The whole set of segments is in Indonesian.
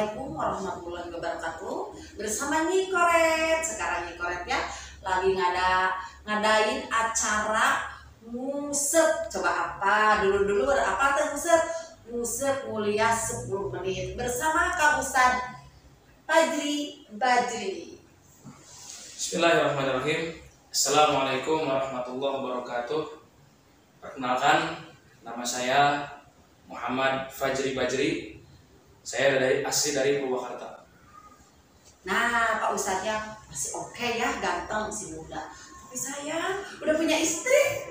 Assalamualaikum warahmatullahi wabarakatuh. Bersama Nyi Koret. Sekarang Nyi Koret ya lagi ngadain acara musep. Coba apa? Dulu apa tuh musep? Musep mulia 10 menit bersama Kak Ustadz Fajri Badri. Bismillahirrahmanirrahim. Assalamualaikum warahmatullahi wabarakatuh. Perkenalkan, nama saya Muhammad Fajri Badri. Saya asli dari Purwakarta. Nah, Pak Ustadznya masih oke ya, ganteng, masih muda. Tapi saya udah punya istri.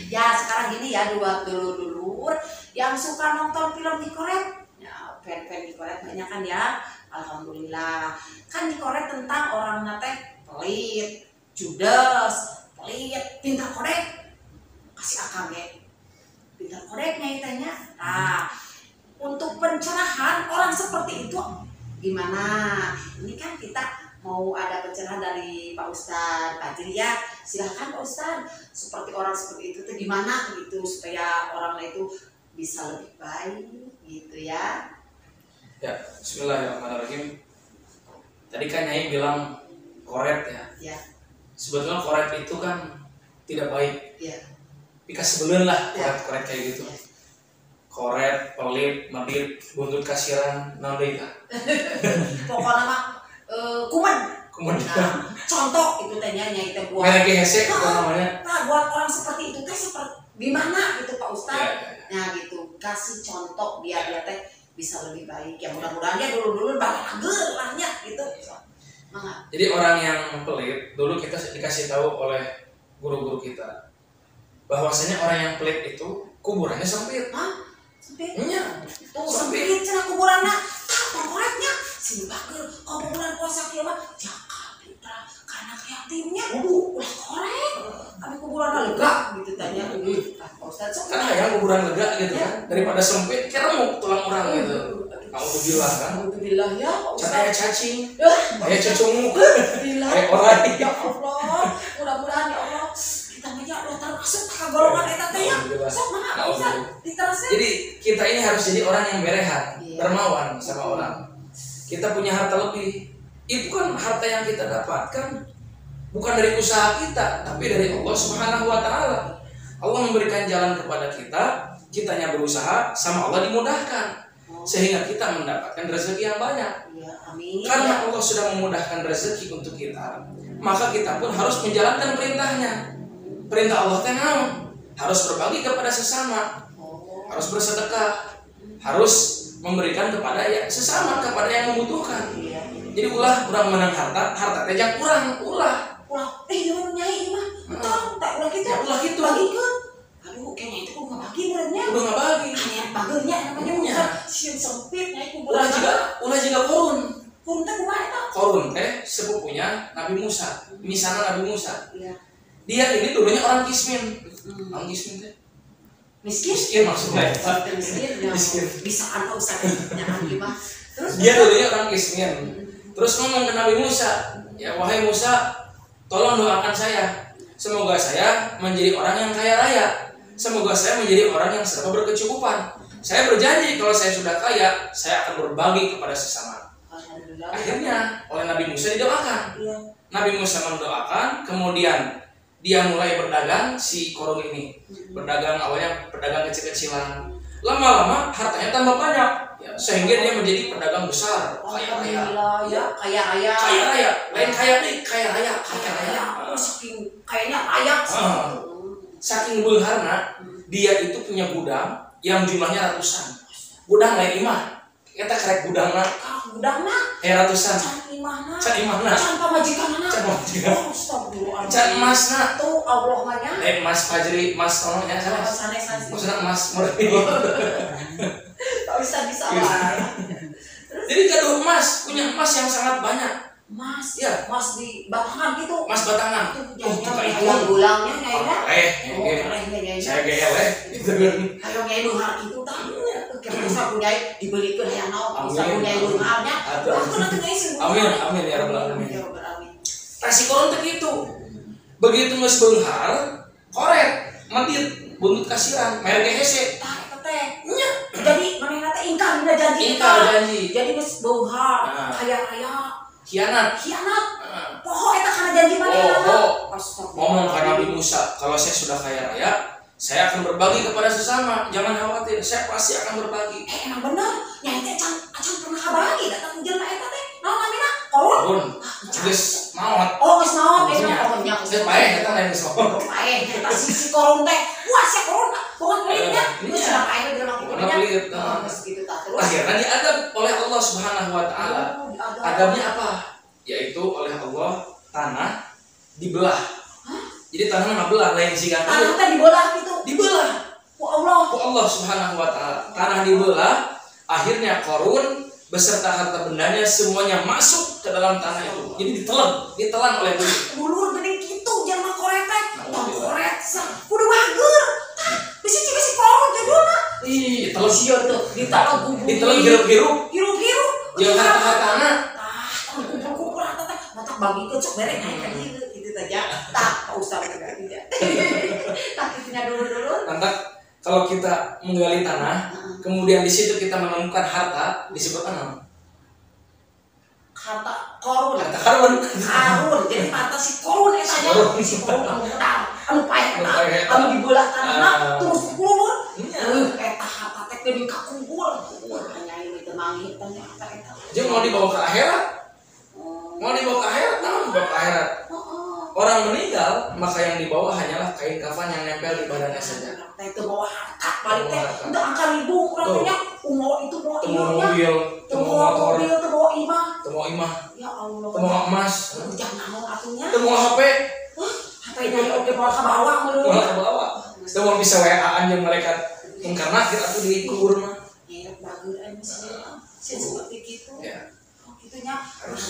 Ya sekarang gini ya, dua dulur yang suka nonton film Nyi Koret. Ya, fan-fan Nyi Koret banyak kan ya. Alhamdulillah. Kan Nyi Koret tentang orang nate pelit, judes, pelit, pintar korek. Kasih akang ya. Pintar koreknya itanya. Nah, untuk pencerahan orang seperti itu gimana? Ini kan kita mau ada pencerahan dari Pak Ustadz Fajri ya. Silahkan Pak Ustadz, seperti orang seperti itu tuh gimana gitu supaya orang itu bisa lebih baik gitu ya. Ya, bismillahirrahmanirrahim. Tadi kan Nyai bilang koret ya. Ya. Sebetulnya koret itu kan tidak baik. Ya. Pika sebelum lah Ya. koret kayak gitu. Ya. Koret, pelit, medit, buntut kasiran, naon kah? Pokoknya mah kuman. Kemudian Nah, contoh itu tehnya Nyai teh buat. merek hese itu namanya. Nah, buat orang seperti itu teh seperti gimana gitu Pak Ustadz? Ya. Nah gitu, kasih contoh biar dia teh bisa lebih baik. Ya mudah-mudahan dia dulu balager lahnya gitu. Mangga. Jadi orang yang pelit, dulu kita dikasih tahu oleh guru-guru kita bahwasanya orang yang pelit itu kuburannya sempit. Hah? Sempit? Iya, Tuh sempit cenah kuburanna. Pengkoreknya sini bager. Kalau bulan puasa kieu mah jaga putra kana yatimnya. Ulah korek. Kami kuburanna lega gitu tanya. Pak Ustadz sok. Kan hayang kuburan lega gitu kan, daripada sempit keremuk tulang orang gitu. Alhamdulillah kan. Alhamdulillah ya Pak Can Ustadz. aya cacing, Ya, aya cacung, Alhamdulillah. aya orang. Ya Allah, mudah-mudahan ya Allah kita mah ya udah termasuk ke golongan eta teh ya. Alhamdulillah. Sok mana Pak Ustadz diteruskan. Jadi kita ini harus jadi orang yang berehan, Iya. dermawan sama orang. Kita punya harta lebih. Itu kan harta yang kita dapatkan bukan dari usaha kita, tapi dari Allah Subhanahu wa taala. Allah memberikan jalan kepada kita, kitanya berusaha, sama Allah dimudahkan. Sehingga kita mendapatkan rezeki yang banyak. Ya, amin. Karena Allah sudah memudahkan rezeki untuk kita, maka kita pun harus menjalankan perintahnya. Perintah Allah teh naon? Harus berbagi kepada sesama, harus bersedekah, harus memberikan kepada yang sesama, kepada yang membutuhkan. Iya. Jadi ulah kurang menang harta teh jangan kurang, ulah. Wah, ieu Nyai mah. Tong tak ulah kitu. Ya, ulah kitu. Bagikeun. Aduh, kayaknya itu kudu ngabagi benernya. Udah nggak bagi. Hanya bageurnya namanya Iya. bukan sieun sempit Nyai Ulah kuburan. juga korun. Kun teh kumaha eta? Korun teh sepupunya Nabi Musa, misalnya Nabi Musa. Iya. Dia ini dulunya orang kismin. Orang kismin teh Miskin. miskin maksudnya. Miskin. Ya. Miskin. Bisa kan Pak Ustadz nyaman gimana? Terus Dia dulunya orang kismin. Terus ngomong ke Nabi Musa, ya wahai Musa, tolong doakan saya. Semoga saya menjadi orang yang kaya raya. Semoga saya menjadi orang yang serba berkecukupan. Saya berjanji kalau saya sudah kaya, saya akan berbagi kepada sesama. Alhamdulillah. Akhirnya oleh Nabi Musa didoakan. Iya. Nabi Musa mendoakan, kemudian dia mulai berdagang si korun ini. Berdagang awalnya pedagang kecil-kecilan. Lama-lama hartanya tambah banyak, ya, sehingga dia menjadi pedagang besar, kaya raya. Alhamdulillah ya, kaya raya. Kaya raya, lain kaya deh, kaya raya, kaya raya. Oh, saking kayaknya layak sih. Ah. Saking beulharna, dia itu punya gudang yang jumlahnya ratusan. Gudang lain imah, kita kerek gudangna, Gudangna ratusan. can imahna. Can imahna, Can pamajikanna. can majikan, Oh, astagfirullahaladzim. can emasna. Tuh Allah mah nya. Mas Fajri, mas tolongnya Oh, sana. sanes. Maksudnya emas murni. Tak bisa lah. Jadi gaduh emas, punya emas yang sangat banyak. Mas, Ya. mas di batangan gitu. Emas batangan. Tuh, Tukar yang itu. gulangnya kayaknya. Oh, saya gele. Itu kan. Kalau nyai beunghar itu tah. Kayak bisa punya dibelikeun hayang naon bisa Amin. punya beungharnya. Atur. Wah, kena teu nyai sih. Amin, amin ya rabbal alamin. Ya rabbal alamin. Kasih korun teh gitu. Begitu geus beunghar, koret, medit, buntut kasiran, merek hese. Tah eta teh. Nya. Jadi manehna teh ingkang dina janji ingkar janji, jadi geus beuha Nah. kaya raya khianat. khianat Nah, poho eta kana janji mana ngomong ke Nabi Musa, kalau saya sudah kaya raya, saya akan berbagi kepada sesama. Jangan khawatir, saya pasti akan berbagi. emang bener nyai teh acan pernah kabagi datang jelema eta teh naon namina korun Pun, geus maot. oh geus naon Iya. eta oh nya Geus paeh eta lain geus maot. paeh eta si korun teh wah si korun bukan kulitnya Iya. geus sudah paeh jelema Bukan kulitnya kulit, geus kitu tah terus Akhirnya diadab oleh Allah Subhanahu wa taala. Adabnya apa? Yaitu oleh Allah tanah dibelah. Jadi tanah nggak belah lain sih kan? tanah teh dibelah gitu Dibelah. ku Allah Ku Allah Subhanahu wa taala. Tanah dibelah, akhirnya Qarun beserta harta bendanya semuanya masuk ke dalam tanah itu. Jadi ditelan oleh bumi. dulur geuning kitu jelema korek teh tong Alhamdulillah. korek kudu bager tah bisi korun jadulna Ih, telan sia tuh ditaruh bumbu ditelan hirup-hirup. hirup-hirup Jeung harta-hartana. kumpul-kumpul rata teh matak bagi ke cok bereng aja kan gitu saja tak usah tidak tak itunya dulu Nanti kalau kita menggali tanah, kemudian di situ kita menemukan harta, disebut apa? kata korun Harta karun. karun jadi mata si korun etanya si korun anu pedang anu paeh Anu paeh eta. anu dibelah tanahna terus kulur Iya. eta harta teh geuning kakungkul nyai itu mangit tanya eta Jeung mau dibawa ke akhirat. Mau dibawa ke akhirat, nah, dibawa ke akhirat. Orang meninggal, maka yang dibawa hanyalah kain kafan yang nempel di badannya saja. itu bawa harta paling teh untuk angka ribu kurangnya umur itu bawa Temu imahnya mobil, temu motor, mobil itu bawa imah temu imah, ya Allah temu emas, jangan naon atunya temu HP, HP nya oke bawa ke bawah mulu malah ke bawah. Temu bisa WA-an jeung malaikat mungkar nakir atuh di kubur mah. ya bagus misalnya seperti gitu Ya. gitunya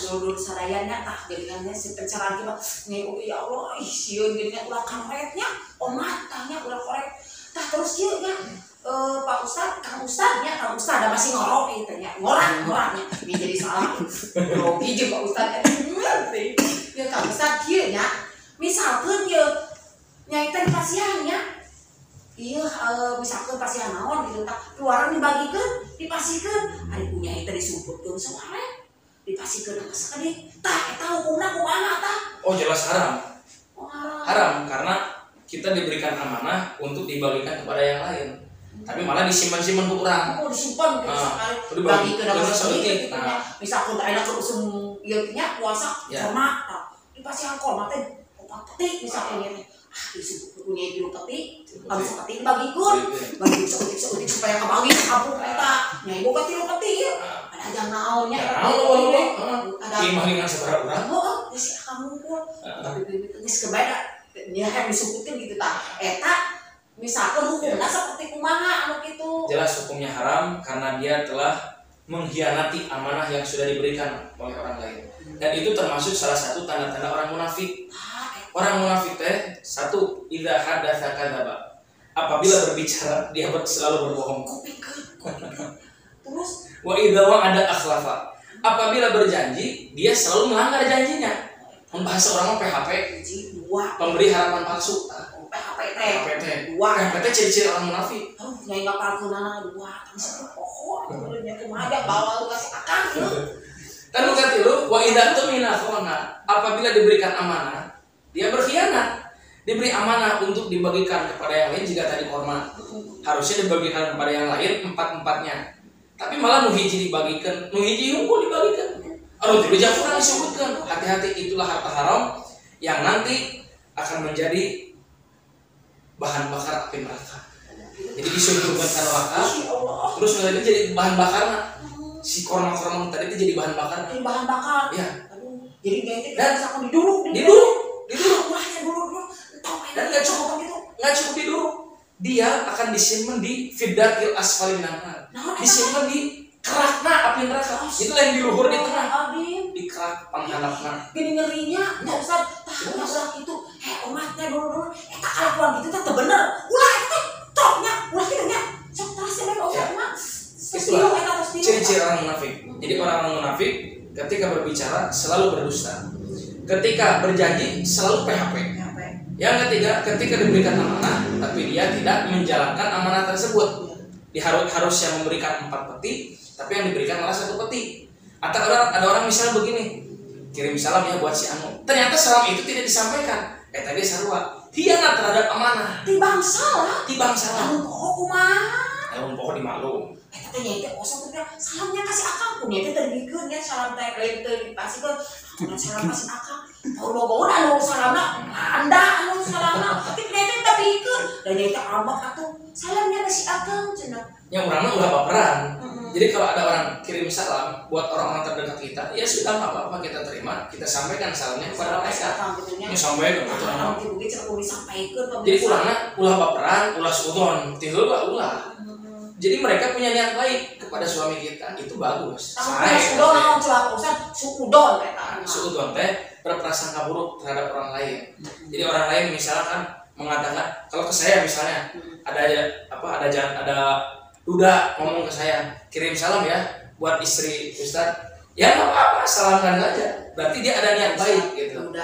dulu sadayannya tah jadinya si pencerahan kita nih ya Allah ih sieun jadinya ulah karetnya omat tanya ulah korek tah terus kieu nya Pak Ustad, Kang Ustad ada masih ngorok gitu nya ngorangnya ini jadi salah grogi jeung Pak Ustad ngerti ya Kang Ustad kieu nya misalkeun ye nyai teh pasihannya iya misalkeun pasihan naon gitu tah keluaran dibagikeun dipasikeun ari punya itu disumputkeun soalnya dipasikeun ka sakeudeuk tah eta hukumna kumaha tah Oh jelas haram. oh, Haram karena kita diberikan amanah untuk dibagikan kepada yang lain. Tapi malah disimpan-simpan ke orang. oh disimpan ke sakali udah bagi ke bagi- dalam bener, sedikit sedikit. gitu nya misalkeun tah ada keusum ieu nya puasa Ya. korma tah dipasihan korma teh 4 peti misalkeun ieu teh disebut punya 3 peti anu sapeti dibagikeun bagi seutik supaya kabagi kampung eta nya ibu ka 3 peti ieu ada aja naonnya ada Imah dengan seberapa orang? oh geus akan ngumpul tapi geus kebada nya yang disebutkeun gitu tah eta misalkan hukumna seperti kumaha anu kitu Jelas hukumnya haram karena dia telah mengkhianati amanah yang sudah diberikan oleh orang lain. Dan itu termasuk salah satu tanda-tanda orang munafik. Orang munafik teh satu, idza hadatsa kadzaba. Apabila berbicara dia selalu berbohong. terus Wa idza wa'ada akhlafa. Apabila berjanji dia selalu melanggar janjinya. Membahas orang mah PHP, hiji dua pemberi harapan palsu. PHP teh PHP dua PHP teh ciri-ciri orang munafik. nyai ngapalkeunana dua bisa pokok nya kumaha aja bawa lu kasih akang ieu Dan bukan tilu, wa idza tumina khana. Apabila diberikan amanah, dia berkhianat. Diberi amanah untuk dibagikan kepada yang lain jika tadi korma. Harusnya dibagikan kepada yang lain 4-4-nya. Tapi malah nu hiji dibagikan, nu hiji unggul dibagikan. Aduh, tidak jangan disebutkan. Hati-hati, itulah harta haram yang nanti akan menjadi bahan bakar api neraka. Jadi disuguhkan ke neraka, terus nanti jadi bahan bakarnya. Si korma-korma tadi itu jadi bahan bakar. ini bahan bakar Ya, aduh jadi nyai teh Dan- bisa diduruk diduruk. wahnya dulu entah Dan nggak cukup gitu nggak cukup diduruk, dia akan disimpan di fidarkil asfali minan nar. Disimpan di kerakna api neraka. Itulah yang di luhur di tengah, Adin di kerak panghandapna. gini ngerinya nggak usah tah ulah gitu umatnya dulu eta kalakuan gitu teh teu bener ulah eta toknya ulah kitu nya sok terus ya nggak usah mah Itulah ciri-ciri orang munafik. Jadi orang munafik ketika berbicara selalu berdusta, ketika berjanji selalu PHP. Yang ketiga, ketika diberikan amanah tapi dia tidak menjalankan amanah tersebut. Dia harusnya memberikan 4 peti, tapi yang diberikan malah satu peti. Atau ada orang misalnya begini, kirim salam ya buat si Anu, ternyata salam itu tidak disampaikan. Tadi sarua hianat terhadap amanah. Tibang salah. Salam. Pokok kumaha? Ayo pokok dimaklum. Katanya itu kosong tuh salamnya kasih akang pun ya tadi bikin ya salam teh lain teh dikasih kan salam kasih akang. Tahu logo anu salamna Anda anu salamna tapi teh tapi ikut dan itu abah atuh salamnya kasih akang cenah. Yang orangnya udah baperan. Jadi kalau ada orang kirim salam buat orang-orang terdekat kita, ya sudah nggak apa-apa kita terima, kita sampaikan salamnya kepada mereka. Ya sampaikan jadi ulah baperan, ulah suudon, tidur ulah. Jadi mereka punya niat baik kepada suami kita, itu bagus. Suudon teh berprasangka buruk terhadap orang lain. Jadi orang lain misalkan mengatakan, kalau ke saya misalnya ada duda ngomong ke saya, kirim salam ya buat istri Ustaz. Ya nggak apa-apa, salamkan saja. Berarti dia ada niat baik gitu.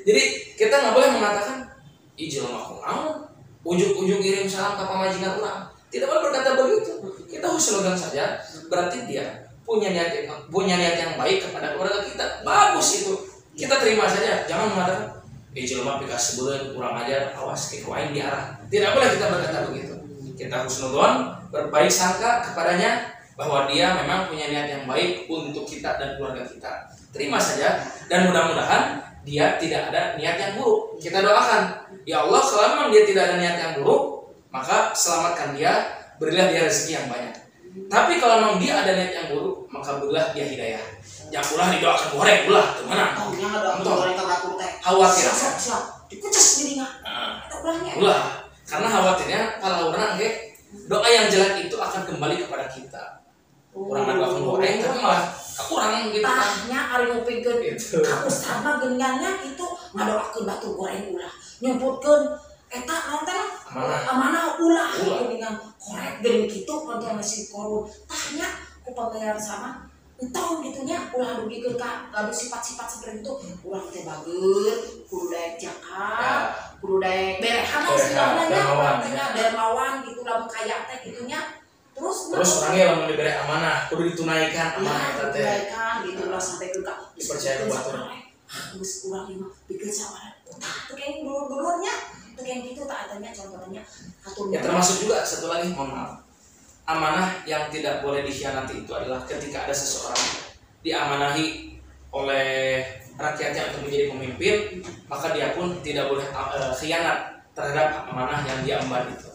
Jadi kita nggak boleh mengatakan, ijil aku mau ujung-ujung kirim salam ke pamajikan orang. Tidak boleh berkata begitu. Kita husnudzon saja. Berarti dia punya niat yang baik kepada keluarga kita. Bagus itu. Kita terima saja. Jangan mengatakan, jelema pikas sebulan kurang ajar, awas ke kuain di arah. Tidak boleh kita berkata begitu. Kita husnudzon, berbaik sangka kepadanya bahwa dia memang punya niat yang baik untuk kita dan keluarga kita. Terima saja dan mudah-mudahan dia tidak ada niat yang buruk. Kita doakan, ya Allah, kalau memang dia tidak ada niat yang buruk, maka selamatkan dia, berilah dia rezeki yang banyak. Tapi kalau memang dia ada niat yang buruk, maka berilah dia hidayah. Yang ulah didoakan goreng ulah temenan. Khawatir. Ulah. Karena khawatirnya kalau orang doa yang jelek itu akan kembali kepada kita. Orang doakan goreng tapi malah kurang gitu. Tahnya ari ngupingkeun gitu. Ka Ustaz mah geungannya itu ngadoakeun batu goreng ulah. Nyumputkeun eta naon teh amanah ulah geuningan korek geun kitu kontrol si korun. Tahnya ku pangayan sama entong gitunya ulah dugikeun ka gaduh sifat-sifat seperti itu. Ulah teh bageut, kudu daek jakar, kudu daek berehan istilahna nya, artinya dermawan gitu lamun kaya teh gitunya. Terus orangnya lamun diberi amanah kudu ditunaikan amanah eta teh. Ditunaikan gitu ulah sampai ke dipercaya ku batur. Geus urang mah bikin sawaran. Teu keng dulur-dulurnya, teu keng kitu tah atanya contohnya atur. Ya termasuk juga satu lagi, mohon maaf. Amanah yang tidak boleh dikhianati itu adalah ketika ada seseorang diamanahi oleh rakyatnya untuk menjadi pemimpin, maka dia pun tidak boleh khianat terhadap amanah yang dia emban itu.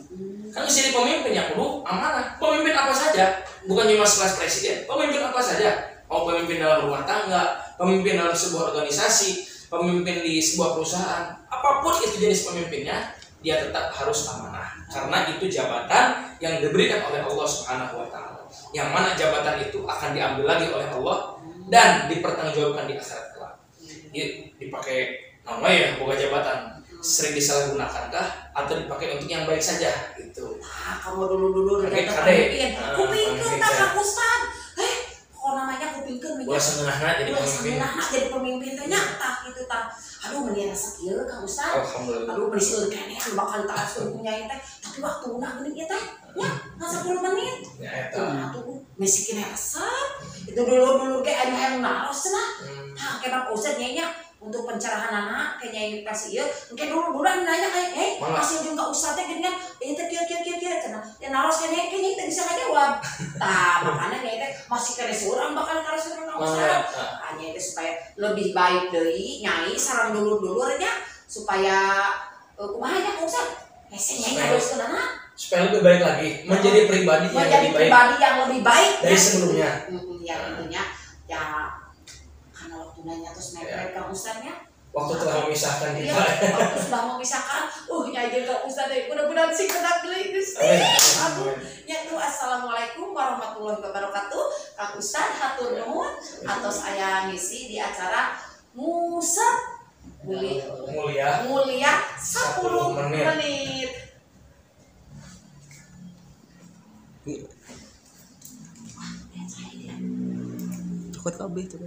Kan jadi pemimpin yang kudu amanah. Pemimpin apa saja, bukan cuma sekelas presiden. Pemimpin apa saja, mau pemimpin dalam rumah tangga, pemimpin dalam sebuah organisasi, pemimpin di sebuah perusahaan, apapun itu jenis pemimpinnya, dia tetap harus amanah. Karena itu jabatan yang diberikan oleh Allah Subhanahu wa taala. Yang mana jabatan itu akan diambil lagi oleh Allah dan dipertanggungjawabkan di akhirat kelak. Dipakai nama ya boga jabatan sering disalahgunakankah atau dipakai untuk yang baik saja gitu. Kamu dulu pemimpin. Kupingkeun tah Kang Ustaz. Kok namanya kupingkeun Bola sengenahna jadi pemimpin. Jadi pemimpin teh nyata gitu tah. Aduh meni rasa kieu Kang Ustaz. Alhamdulillah. Aduh beri seueur kenean bakal taaskeun punya teh. Tapi waktuna geuning ieu teh nya 10 menit. Ya eta. Atuh misikin resep. Itu dulu ge anu hayang naos cenah. Tah kenapa Ustaz nya untuk pencerahan anak kayaknya ini kasih ya mungkin dulu nanya kayak masih ujung ke Ustaz teh gini kan ini teh kia cenah ya naros kayaknya itu bisa ngajawab makanya nih teh masih kena seorang bakal harus ke Ustaz hanya itu supaya lebih baik dari nyai sarang dulu-dulunya supaya kumaha nya Ustaz nyai harus ke anak supaya lebih baik lagi menjadi pribadi yang lebih baik dari sebelumnya ya tentunya ya nanya terus naik ke Ustaznya waktu telah memisahkan kita. Iya, waktu sudah memisahkan. Nyai ke Ustaz deh. Mudah-mudahan sih kena deui Gusti. Aduh. Ya tuh assalamualaikum warahmatullahi wabarakatuh. Kang Ustaz hatur nuhun atos aya ngisi di acara Musa Mulia 10 menit. Takut kabeh tuh.